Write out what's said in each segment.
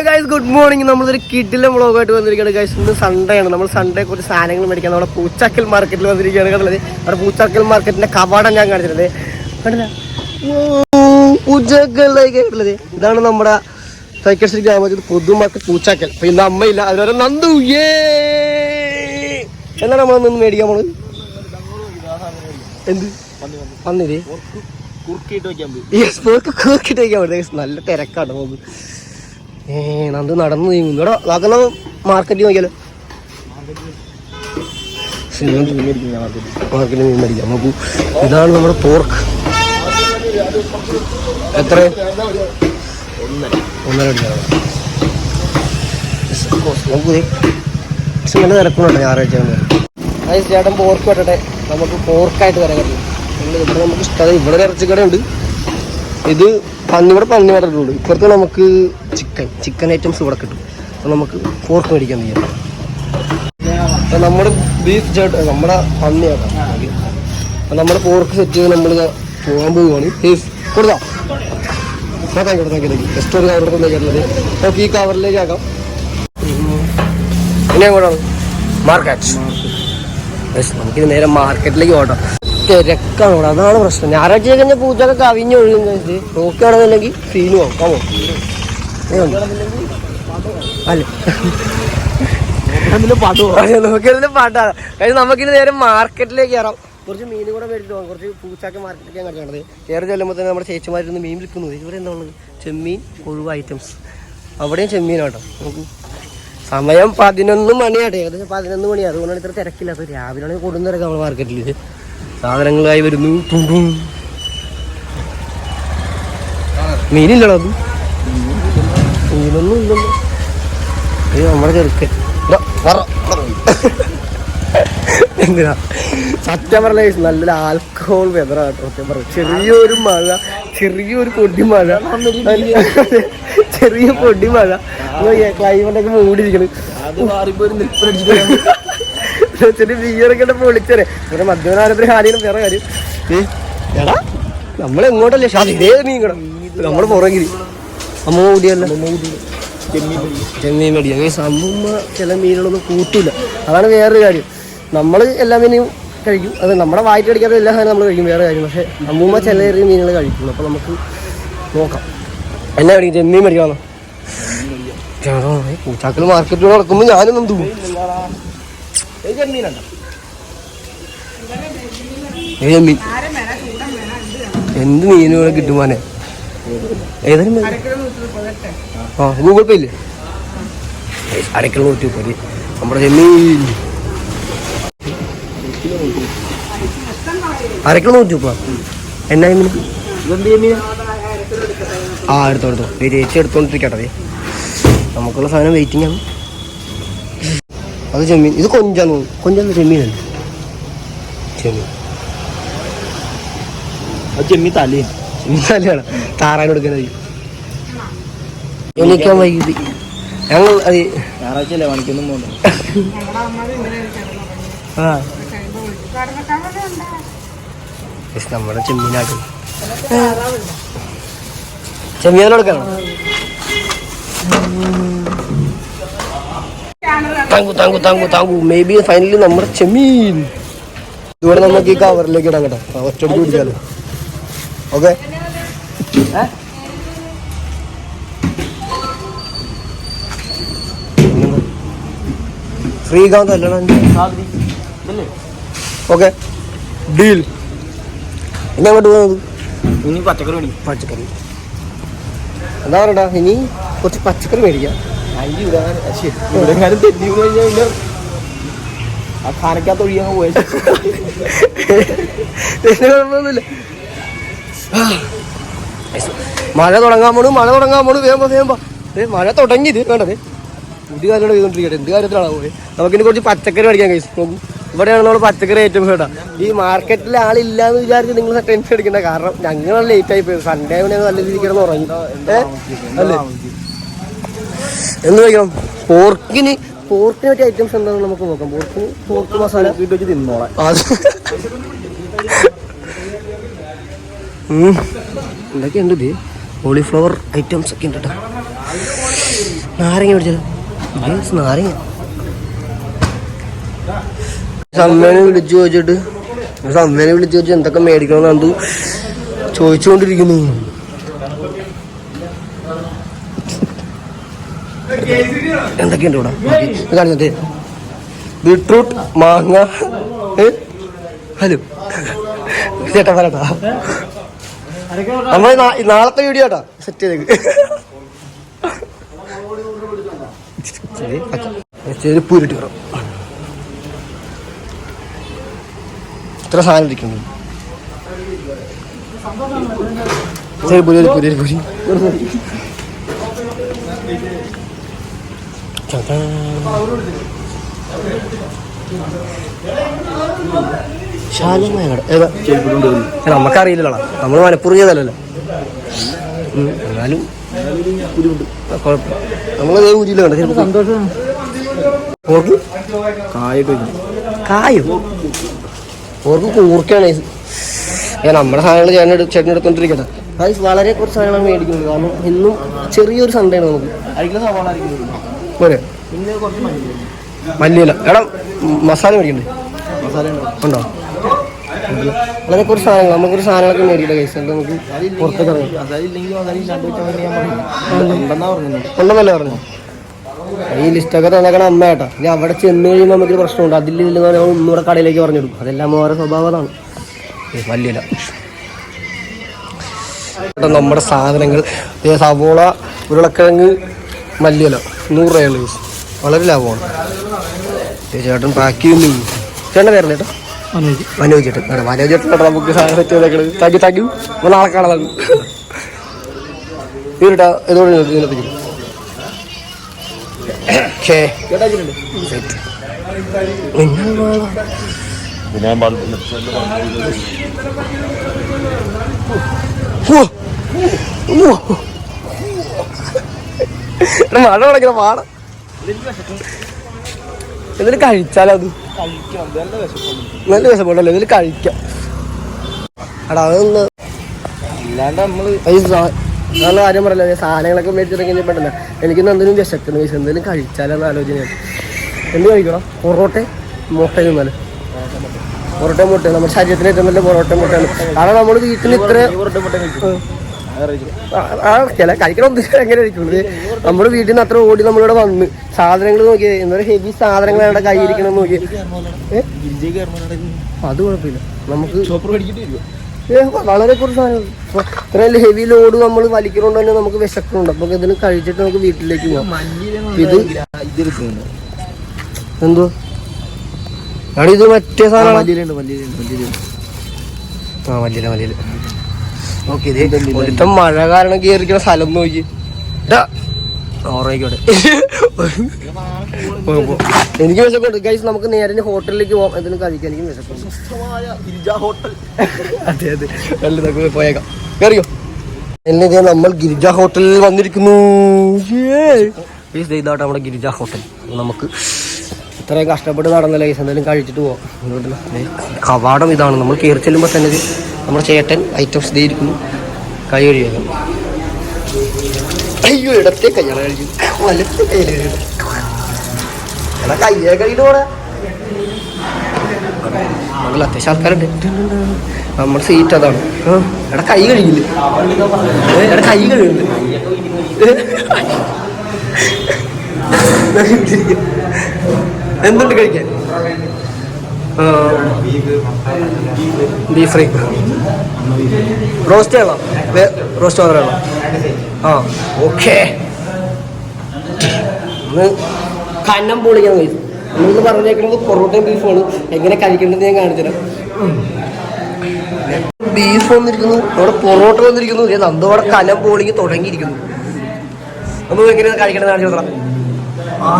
Guys good morning. നമ്മളൊരു കിഡിലെ വ്ളോഗായിട്ട് വന്നിരിക്കുകയാണ് guys. ഇന്ന് സൺഡേ ആണ്. നമ്മൾ സൺഡേ കുറച്ച് സാധനങ്ങൾ മേടിക്കാൻ നമ്മുടെ പൂച്ചാക്കൽ മാർക്കറ്റിൽ വന്നിരിക്കുകയാണ് കണ്ടത്. അവിടെ പൂച്ചാക്കൽ മാർക്കറ്റിന്റെ കവാടം ഞാൻ കാണിച്ചിട്ടുണ്ട്. കണ്ടില്ല, പൂച്ചാക്കൽ. ഇതാണ് നമ്മുടെ തൈക്കശ്ശേരി ഗ്രാമത്തിൽ പൊതു മാർക്കറ്റ് പൂച്ചാക്കൽ. അപ്പൊ ഇന്ന് അമ്മയില്ല, അതിനൊരു നന്ദു എന്നാണ് നമ്മളൊന്ന് മേടിക്കാൻ പോണത്. എന്ത് വന്നില്ലേ കൂർക്കിട്ട് വയ്ക്കാൻ പറ്റും. നല്ല തിരക്കാണ് നമുക്ക്. നന്ദു നടന്നു നീങ്ങും. ഇവിടെ വാക്കുന്ന മാർക്കറ്റിൽ നോക്കിയാലോ, മാർക്കറ്റിൽ മീൻ മേടിക്കാം നമുക്ക്. ഇതാണ് നമ്മുടെ പോർക്ക്. എത്ര? 1.5 അടിക്കാം. നല്ല തിരക്കുന്നുണ്ടോ ഞായറാഴ്ച? ചേട്ടൻ പോർക്ക് വെട്ടട്ടെ, നമുക്ക് പോർക്കായിട്ട് വരാൻ കഴിയും. ഇവിടെ നമുക്ക് ഇഷ്ടം. ഇവിടെ ഇറച്ചിക്കട ഉണ്ട്. ഇത് ഇവിടെ പന്നി വരട്ടുണ്ട്. ഇപ്പുറത്ത് നമുക്ക് ചിക്കൻ ഐറ്റംസ് ഇവിടെ കിട്ടും. അപ്പം നമുക്ക് പോർക്ക് മേടിക്കാൻ ചെയ്യാം. അപ്പം നമ്മുടെ ബീഫ് ചേട്ടൻ നമ്മുടെ പന്നി ആക്കാം. അപ്പം നമ്മുടെ പോർക്ക് സെറ്റ് ചെയ്ത് നമ്മൾ പോകാൻ പോവുകയാണ്. കൊടുത്താ ജസ്റ്റ് ഒരു കവറിലേക്ക് കേട്ടുള്ളത്. നമുക്ക് ഈ കവറിലേക്ക് ആക്കാം. ഇനി എങ്ങോട്ടാണ്? മാർക്കറ്റ്. നമുക്കിത് നേരെ മാർക്കറ്റിലേക്ക് ഓടാം. തിരക്കാണ് ഇവിടെ, അതാണ് പ്രശ്നം. ഞായറാഴ്ച കഴിഞ്ഞാൽ പൂച്ചൊക്കെ കവിഞ്ഞ് ഒഴുകും. നോക്കുകയാണെന്നുണ്ടെങ്കിൽ സീനും ആവും. കാമോ അല്ലേ നോക്കിയാലും പാട്ടാണ്. കാര്യം നമുക്കിത് നേരെ മാർക്കറ്റിലേക്ക് കയറാം. കുറച്ച് മീൻ കൂടെ മേടിച്ചിട്ട് പോകാം. കുറച്ച് പൂച്ചാക്ക് മാർക്കറ്റിലേക്കാണ് കാണിക്കണത്. കയറി ചെല്ലുമ്പോൾ തന്നെ നമ്മുടെ ചേച്ചിമാരിന്ന് മീൻ വിൽക്കുന്നത്. ഇവിടെ എന്താ ഉള്ളത്? ചെമ്മീൻ, കൊഴുവ ഐറ്റംസ്. അവിടെയും ചെമ്മീനാട്ടോ. നമുക്ക് സമയം 11 മണിയാട്ടെ, ഏകദേശം 11 മണിയാണ്. അതുകൊണ്ടാണ് ഇത്ര തിരക്കില്ല. അത് രാവിലെ ആണെങ്കിൽ കൊടുന്നേരൊക്കെ നമ്മുടെ മാർക്കറ്റിൽ സാധനങ്ങളായി വരുന്നു. മീനില്ലടോ, അത് മീനൊന്നും ഇല്ലല്ലോ. അയ്യോ നമ്മുടെ ചെറുക്കൻ എന്തിനാ സത്യം പറഞ്ഞ നല്ലൊരു ആൽക്കഹോൾ വെതറാണ് കേട്ടോ. സത്യം പറഞ്ഞു, ചെറിയൊരു മഴ, ചെറിയൊരു പൊടിമഴ, ചെറിയ പൊടിമഴ. ക്ലൈമറ്റൊക്കെ മൂടിയിരിക്കണ്. ബിയറൊക്കെ പൊളിച്ചേ. ഇവിടെ മദ്യപാനത്തിന് ഹാനിയാണ് വേറെ കാര്യം. എടാ നമ്മളെങ്ങോട്ടല്ലേ ഷാദ്? ഇതേ മീൻ കിട നമ്മള് പുറകിൽ അമ്മ കൂടിയല്ല ചെമ്മീൻ മേടിക്കാം. അമ്മൂമ്മ ചില മീനുകളൊന്നും കൂട്ടില്ല. അതാണ് വേറൊരു കാര്യം. നമ്മൾ എല്ലാ മീനും കഴിക്കും. അത് നമ്മുടെ വായിട്ട് അടിക്കാത്ത എല്ലാ സാധനം നമ്മൾ കഴിക്കും, വേറെ കാര്യം. പക്ഷേ അമ്മൂമ്മ ചില ചെറിയ മീനുകൾ കഴിക്കും. അപ്പോൾ നമുക്ക് നോക്കാം എന്നാ മേടിക്കും. ചെമ്മീൻ മേടിക്കാമെന്നോ? പൂച്ചാക്കൽ മാർക്കറ്റിൽ നടക്കുമ്പോൾ ഞാനൊന്നും തോന്നും. എന്ത് മീനുകളെ കിട്ടുമാനെ? ഏതായാലും ഗൂഗിൾ പേ ഇല്ലേ? അരക്കിലോ 100 നമ്മുടെ ചെമ്മീൻ. അരക്കിലോ 100 എന്നാ മീൻ? എടുത്തോ ചേച്ചി എടുത്തോണ്ടിരിക്കട്ടെ. നമുക്കുള്ള സാധനം വെയിറ്റിംഗ് ആണ്. അത് ചെമ്മീൻ. ഇത് കൊഞ്ചാന്ന് തോന്നുന്നു. ചെമ്മീനല്ല, ചെമ്മീൻ തലയാണ്. താറാൻ കൊടുക്കുന്നത് എനിക്കാൻ വൈകി. ഞങ്ങൾ അത് ഞായറാഴ്ചയല്ലേ പണിക്കൊന്നും പോകണ്ട. നമ്മുടെ ചെമ്മീനാക്കും. ചെമ്മീനോടുക്കണം. താങ്കു മേ ബി ഫൈനലി നമ്മുടെ ചെമ്മീൻ. ഇതുപോലെ നമുക്ക് ഈ കവറിലേക്ക് ഇടാൻ കേട്ടോ. ഒറ്റടി പിടിക്കാലോ. ഓക്കെ, ഫ്രീ കാന്തല്ലേ? Okay deal. ഇനി അങ്ങോട്ട് പോകുന്നത് ഇനി പച്ചക്കറി എന്താ പറയട്ടാ? ഇനി കുറച്ച് പച്ചക്കറി മേടിക്കാം. ഖാനക്കകത്ത് ഒഴിയാൻ പോയ കുഴപ്പമൊന്നുമില്ല. മഴ തുടങ്ങാൻ പോണു. വേഗം മഴ തുടങ്ങിയത് വേണ്ടത്. ഒരു കാര്യം ചെയ്തോണ്ടിരിക്കട്ടെ. എന്ത് കാര്യത്തിലാണ് പോയത്? നമുക്കിനി കുറച്ച് പച്ചക്കറി മേടിക്കാൻ കഴിച്ചു. നോക്കും, ഇവിടെയാണ് നമ്മൾ പച്ചക്കറി ഐറ്റംസ് കേട്ടോ. ഈ മാർക്കറ്റിൽ ആളില്ലാന്ന് വിചാരിച്ച് നിങ്ങൾ ടെൻഷൻ അടിക്കണ്ട. കാരണം ഞങ്ങൾ ലേറ്റ് ആയി പോയി. സൺഡേ ആവുന്ന നല്ല രീതിയിൽ കിടന്ന് ഉറങ്ങി അല്ലേ? എന്ത് കഴിക്കണം? പോർക്കിന് പറ്റിയ ഐറ്റംസ് എന്താണെന്ന് നമുക്ക് നോക്കാം. പോർക്ക് മസാല വെച്ച് തിന്നോളാം. എന്തൊക്കെയുണ്ട്? ഇത് കോളിഫ്ലവർ ഐറ്റംസ് ഒക്കെ ഉണ്ട് കേട്ടോ. നാരങ്ങ പിടിച്ചത് നാരങ്ങ. അമ്മേനെ വിളിച്ചു ചോദിച്ചിട്ട് അമ്മേനെ വിളിച്ചു ചോദിച്ചു എന്തൊക്കെ മേടിക്കണമെന്ന് അത് ചോദിച്ചുകൊണ്ടിരിക്കുന്നു. എന്തൊക്കെയുണ്ട് ഇവിടെ കാണിച്ചത്? ബീട്രൂട്ട്, മാങ്ങ. ഹലോ ചേട്ടാ പറയട്ടാ, നമ്മൾ നാളത്തെ വീഡിയോ കേട്ടാ സെറ്റ് ചെയ്തേക്ക്. ചെരുപ്പൂരിട്ട് വരാം. ഇത്ര സാധനം ഇരിക്കുന്നു. ചെരുപ്പൂരി പൂരി പൂരി നമുക്കറിയില്ലല്ലോ, നമ്മൾ മലപ്പുറം ചെയ്തല്ലോ. എന്നാലും കുഴപ്പമില്ല, നമ്മളതേ ഊരിയില്ല. കണ്ട ചിലപ്പോൾ സന്തോഷം. ഓർക്ക് കായോ ഓർക്ക് കൂർക്കാണ്. നമ്മുടെ സാധനങ്ങൾ ചേട്ടൻ എടുത്തോണ്ടിരിക്കട്ടെ. അത് വളരെ കുറച്ച് സാധനങ്ങളാണ് മേടിക്കുന്നത്. കാരണം ഇന്നും ചെറിയൊരു സൺഡേ ആണ് നമുക്ക്. പോരെ മല്ലിയില എടാ മസാല മേടിക്കണ്ടേ? ഉണ്ടോ? വളരെ കുറച്ച് സാധനങ്ങൾ നമുക്കൊരു സാധനങ്ങളൊക്കെ മേടിക്കട്ടെ കേസ്. നമുക്ക് പുറത്തൊക്കെ ഉണ്ടെന്നല്ലേ പറഞ്ഞു. ഈ ലിസ്റ്റൊക്കെ തന്നേക്കണ അമ്മ കേട്ടാ. ഇനി അവിടെ ചെന്ന് കഴിയുമ്പോൾ നമുക്കൊരു പ്രശ്നമുണ്ട്. അതിലില്ലെന്ന് പറഞ്ഞാൽ ഒന്നുകൂടെ കടയിലേക്ക് പറഞ്ഞിടും. അതെല്ലാം ഓരോ സ്വഭാവമാണ്. മല്ലിയില കേട്ടോ. നമ്മുടെ സാധനങ്ങൾ സവോള, ഉരുളക്കിഴങ്ങ്, മല്ലിയില 100 രൂപയുള്ള കേസ്. വളരെ ലാഭമാണ്. ചേട്ടൻ പാക്ക് ചെയ്യുന്നു. ചേട്ടൻ പേരല്ലേ കേട്ടോ? മനോജ് ചേട്ടൻ. മനോജ് ചേട്ടൻ കേട്ടോ നമുക്ക് സാധനം സെറ്റ് ചെയ്തേക്കണത്. Thank you. അപ്പോൾ നാളെ കാണാം. ഇവരുട്ടാ ഇതോടെ ഇതിനകത്തേക്ക് മഴ തുടങ്ങിയ പാട. എന്തെങ്കിലും കഴിച്ചാലോ? അത് നല്ല വിശപ്പുണ്ടല്ലോ. എന്തെങ്കിലും കഴിക്കാം. എടാ അതൊന്ന് ഇല്ലാണ്ട് നമ്മള് നല്ല കാര്യം പറയല്ലോ. സാധനങ്ങളൊക്കെ മേടിച്ചിറങ്ങി പെട്ടെന്ന് എനിക്കൊന്ന് എന്തെങ്കിലും വിശക്കുന്നു. എന്തെങ്കിലും കഴിച്ചാലെന്ന് ആലോചനയാണ്. എന്ത് കഴിക്കണം? പൊറോട്ട മുട്ട തിന്നാല്. പൊറോട്ട മുട്ട നമ്മുടെ ശരീരത്തിന് ഏറ്റവും നല്ല പൊറോട്ട മുട്ടയാണ്. കാരണം നമ്മൾ വീട്ടിൽ ഇത്ര ചില കഴിക്കണം എങ്ങനെ കഴിക്കുന്നത്. നമ്മുടെ വീട്ടിൽ നിന്ന് അത്ര ഓടി നമ്മളിവിടെ വന്ന് സാധനങ്ങൾ നോക്കിയത് എന്താ ഹെവി സാധനങ്ങൾ അവിടെ കയ്യിരിക്കണം നോക്കി. അത് കുഴപ്പമില്ല. നമുക്ക് വളരെ കുറച്ച് സാധനം ഇത്രയും ഹെവി ലോഡ് നമ്മൾ വലിക്കണോണ്ട് തന്നെ നമുക്ക് വിശക്കുന്നുണ്ട്. അപ്പൊ ഇതിന് കഴിച്ചിട്ട് നമുക്ക് വീട്ടിലേക്ക് പോകാം. ഇത് എന്തോ ആണ് ഇത്? മറ്റേ സാധനം മല്ലിയില. ഓക്കെ. ഇത് ഒരുത്തം മഴ കാരണം കയറിക്കുന്ന സ്ഥലം നോക്കി. ഓറോയ്ക്കോട്ടെ എനിക്ക് വിശക്കുണ്ട് ഗൈസ്. നമുക്ക് നേരെ ഹോട്ടലിലേക്ക് പോകാം. എന്തെങ്കിലും കഴിക്കാൻ എനിക്ക് വിശക്കുണ്ട്. അതെ അതെ നല്ലതൊക്കെ പോയേക്കാം. കയറിയോ? എന്നെ നമ്മൾ ഗിരിജ ഹോട്ടലിൽ വന്നിരിക്കുന്നു. ഇതാട്ടോ നമ്മുടെ ഗിരിജ ഹോട്ടൽ. നമുക്ക് ഇത്രയും കഷ്ടപ്പെട്ട് നടന്നല്ല ഗൈസ്. എന്തെങ്കിലും കഴിച്ചിട്ട് പോവാം. കവാടം ഇതാണ്. നമ്മൾ കയറി ചെല്ലുമ്പോൾ തന്നെ നമ്മുടെ ചേട്ടൻ ഐറ്റംസ് ഇരിക്കുന്നു. കൈ കഴിയാം. അയ്യോ ഇടത്തെ കയ്യാണ് കഴിക്കും. വലത്തെ കയ്യിൽ എടാ കയ്യെ കഴിയിട്ട് പോടാ. നല്ല അത്യാവശ്യം ആൾക്കാരുണ്ട്. നമ്മുടെ സീറ്റ് അതാണ്. എടാ കൈ കഴിക്കില്ല. എടാ കൈ കഴിയുന്നുണ്ട്. എന്തുണ്ട് കഴിക്കാൻ? ബീഫ് ഫ്രൈ റോസ്റ്റ് ആണോ? റോസ്റ്റ് മാത്രമാണോ? ആ ഓക്കെ. കന്നം പൊളിക്കാൻ കഴിയും. നമ്മളൊന്ന് പറഞ്ഞേക്കുന്നത് പൊറോട്ടയും ബീഫാണ്. എങ്ങനെ കഴിക്കേണ്ടത് ഞാൻ കാണിച്ചുതരാം. ബീഫ് വന്നിരിക്കുന്നു, അവിടെ പൊറോട്ട വന്നിരിക്കുന്നു. നന്ദോടെ കനം പൊളിക്ക് തുടങ്ങിയിരിക്കുന്നു. നമുക്ക് എങ്ങനെ കഴിക്കേണ്ടത് കാണിച്ചു നോക്കാം. ആ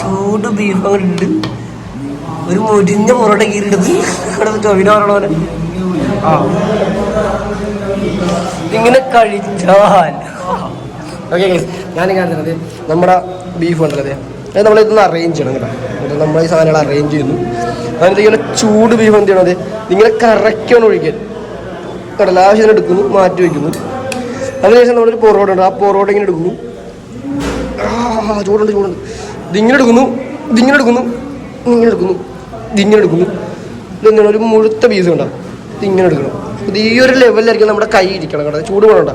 ചൂട് ബീഫ് അങ്ങനെ ഉണ്ട്. ഒരു മുരിഞ്ഞ പൊറോട്ട കീറിയെടുത്ത് അവിടെ ചൊവിന പറയണ പോലെ ഇങ്ങനെ കഴിച്ചാൽ ഓക്കെ. ഞാൻ കാണിച്ചത് നമ്മുടെ ബീഫ് ഉണ്ടല്ലേ, അത് നമ്മളിതൊന്ന് അറേഞ്ച് ചെയ്യണം കേട്ടോ. നമ്മൾ ഈ സാധനങ്ങൾ അറേഞ്ച് ചെയ്യുന്നു. അതിനകത്ത് ഇങ്ങനെ ചൂട് ബീഫ് എന്ത് ചെയ്യണം? അത് ഇങ്ങനെ കറക്റ്റാണ് ഒഴിക്കാൻ കേട്ടോ. ആവശ്യത്തിന് എടുക്കുന്നു, മാറ്റി വയ്ക്കുന്നു. അതിനുശേഷം നമ്മളൊരു പൊറോട്ട ഉണ്ട്. ആ പൊറോട്ട ഇങ്ങനെ എടുക്കുന്നു, ചൂടുണ്ട് ചൂടുണ്ട്. ഇതിങ്ങനെ എടുക്കുന്നു, ഇതിങ്ങനെ എടുക്കുന്നു, ഇങ്ങനെ എടുക്കുന്നു, ഇതിങ്ങനെ എടുക്കുന്നു. ഇതെന്താണ് ഒരു മുഴുത്ത പീസ് ഉണ്ടാവും. ഇതിങ്ങനെ എടുക്കണം. ഇത് ഈ ഒരു ലെവലിലായിരിക്കും നമ്മുടെ കൈ ഇരിക്കണം കേട്ടോ. ചൂട് വേണ്ട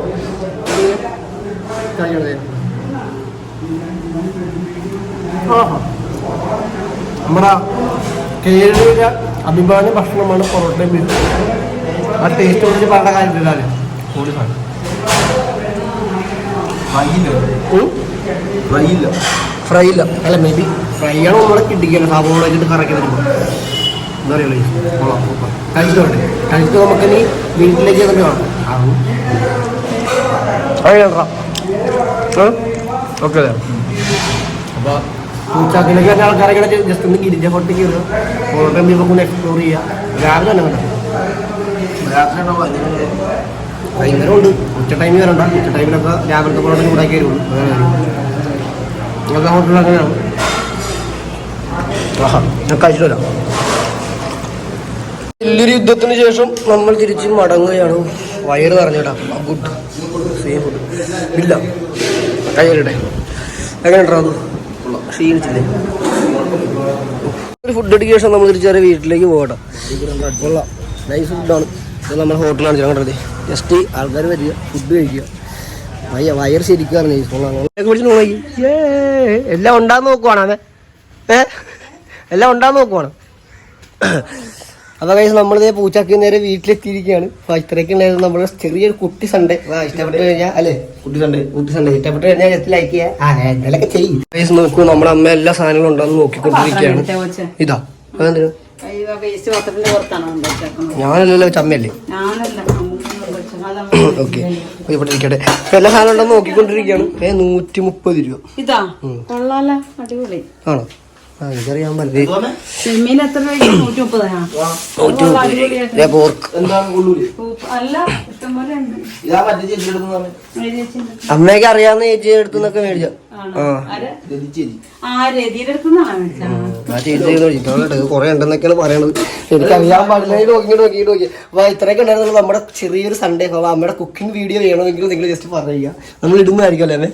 നമ്മുടെ കേരളീയ അഭിമാന ഭക്ഷണമാണ് പൊറോട്ടയും ബീഫ്. ആ ടേസ്റ്റ് കുറിച്ച് പറഞ്ഞ കാര്യമില്ലല്ലേ. ഫ്രൈ ഇല്ല അല്ല, മേ ബി ഫ്രൈ ആണ് നമ്മളെ കിട്ടിക്കണം. സവോള വെച്ചിട്ട് കറക്കി വരുമ്പോൾ എന്താ പറയുക, കഴിച്ചിട്ടുണ്ട്. കഴിച്ചിട്ട് നമുക്കിനി വീട്ടിലേക്ക് തന്നെ വേണം. ഓക്കെ അപ്പോൾ പൂച്ചാക്കിലേക്ക് തന്നെ ആൾക്കാരൊക്കെ ജസ്റ്റ് ഒന്ന് ഗിരിജ ഫോട്ടോ കയറുക, ഫോട്ടോ ബീഫൊക്കെ ഒന്ന് എക്സ്പ്ലോർ ചെയ്യുക. രാവിലെ തന്നെ വേണം. വൈകുന്നേരം ഉണ്ട്. ഉച്ച ടൈമിൽ വരണ്ട. ഉച്ച ടൈമിലൊക്കെ രാവിലത്തെ പൊറോട്ട ചൂടാക്കി വരുള്ളൂ. അങ്ങനത്തെ ഹോട്ടലിൽ അങ്ങനെയാണ്. ഞാൻ കഴിച്ചിട്ട് വരാം. വലിയൊരു യുദ്ധത്തിന് ശേഷം നമ്മൾ തിരിച്ച് മടങ്ങുകയാണ്. വയറ് നിറഞ്ഞിടാം. ഗുഡ് സെയിം ഫുഡ് ഇല്ല. കഴിയട്ടെ. എങ്ങനെയുണ്ടോ അത്? ക്ഷീണിച്ചില്ലേ? ഒരു ഫുഡ് അടിക്ക് ശേഷം നമ്മൾ തിരിച്ചറിയ വീട്ടിലേക്ക് പോകട്ടെ. കൊള്ളാം, നൈസ് ഫുഡാണ്. ഇത് നമ്മുടെ ഹോട്ടലാണ് കണ്ടത്. ജസ്റ്റ് ആൾക്കാർ വരിക, ഫുഡ് കഴിക്കുക, വയറ് ശരിക്കാണ്. നൈസ് കൊള്ളാം. പിടിച്ച് നോക്കി എല്ലാം ഉണ്ടാന്ന് നോക്കുവാണ്. എല്ലാം ഉണ്ടാന്ന് നോക്കുവാണ്. അപ്പോൾ കഴിച്ച് നമ്മളിതേ പൂച്ചാക്കി നേരെ വീട്ടിലെത്തിയിരിക്കുകയാണ്. അപ്പോൾ ഇത്രയൊക്കെ ഉണ്ടായിരുന്നു നമ്മുടെ ചെറിയൊരു കുട്ടി സൺഡേ. ഇഷ്ടപ്പെട്ട് കഴിഞ്ഞാൽ അല്ലേ കുട്ടി സൺഡേ ഇഷ്ടപ്പെട്ട് കഴിഞ്ഞാൽ ജസ്റ്റ് ലൈക്ക് ചെയ്യുക, എന്തെങ്കിലുമൊക്കെ ചെയ്യും. കഴിച്ച് നോക്കൂ, നമ്മുടെ അമ്മ എല്ലാ സാധനങ്ങളും ഉണ്ടെന്ന് നോക്കിക്കൊണ്ടിരിക്കുകയാണ്. ഇതാ അതെന്തിനാ? ഞാനല്ലല്ലോ ചമ്മയല്ലേ. ഓക്കെ, ഇവിടെ ഇരിക്കട്ടെ. ഇപ്പൊ എല്ലാ സാധനം ഉണ്ടെന്ന് നോക്കിക്കൊണ്ടിരിക്കുകയാണ്. 130 രൂപ. ഇതാ അടിപൊളി ആണോ? എനിക്കറിയാൻ പറ്റില്ല. അമ്മയൊക്കെ അറിയാവുന്ന ചേച്ചി എടുത്തുന്നൊക്കെ മേടിച്ച കൊറേ ഉണ്ടെന്നൊക്കെയാണ് പറയണത്. എനിക്കറിയാൻ പാടില്ല. നോക്കിയിട്ട് നോക്കി. അപ്പൊ ഇത്രയൊക്കെ ഉണ്ടായിരുന്നു നമ്മുടെ ചെറിയൊരു സൺഡേ. അപ്പൊ അമ്മയുടെ കുക്കിംഗ് വീഡിയോ വേണമെങ്കിൽ നിങ്ങൾ ജസ്റ്റ് പറയുക, നമ്മൾ ഇടുന്നതായിരിക്കും അല്ലേ?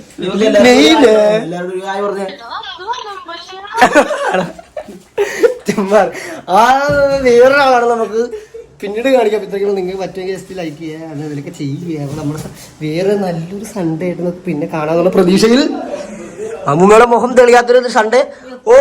ആ വേറൊരാളാണ് നമുക്ക് പിന്നീട് കാണിക്കാം. ഇത്രയ്ക്കും നിങ്ങൾക്ക് പറ്റുമെങ്കിൽ ജസ്റ്റ് ലൈക്ക് ചെയ്യുക, അങ്ങനെ അതിലൊക്കെ ചെയ്യുക. അപ്പോൾ നമ്മുടെ വേറെ നല്ലൊരു സൺഡേ ആയിട്ട് നമുക്ക് പിന്നെ കാണാനുള്ള പ്രതീക്ഷയിൽ അമ്മൂമ്മയുടെ മുഖം തെളിയാത്തൊരു സൺഡേ. ഓ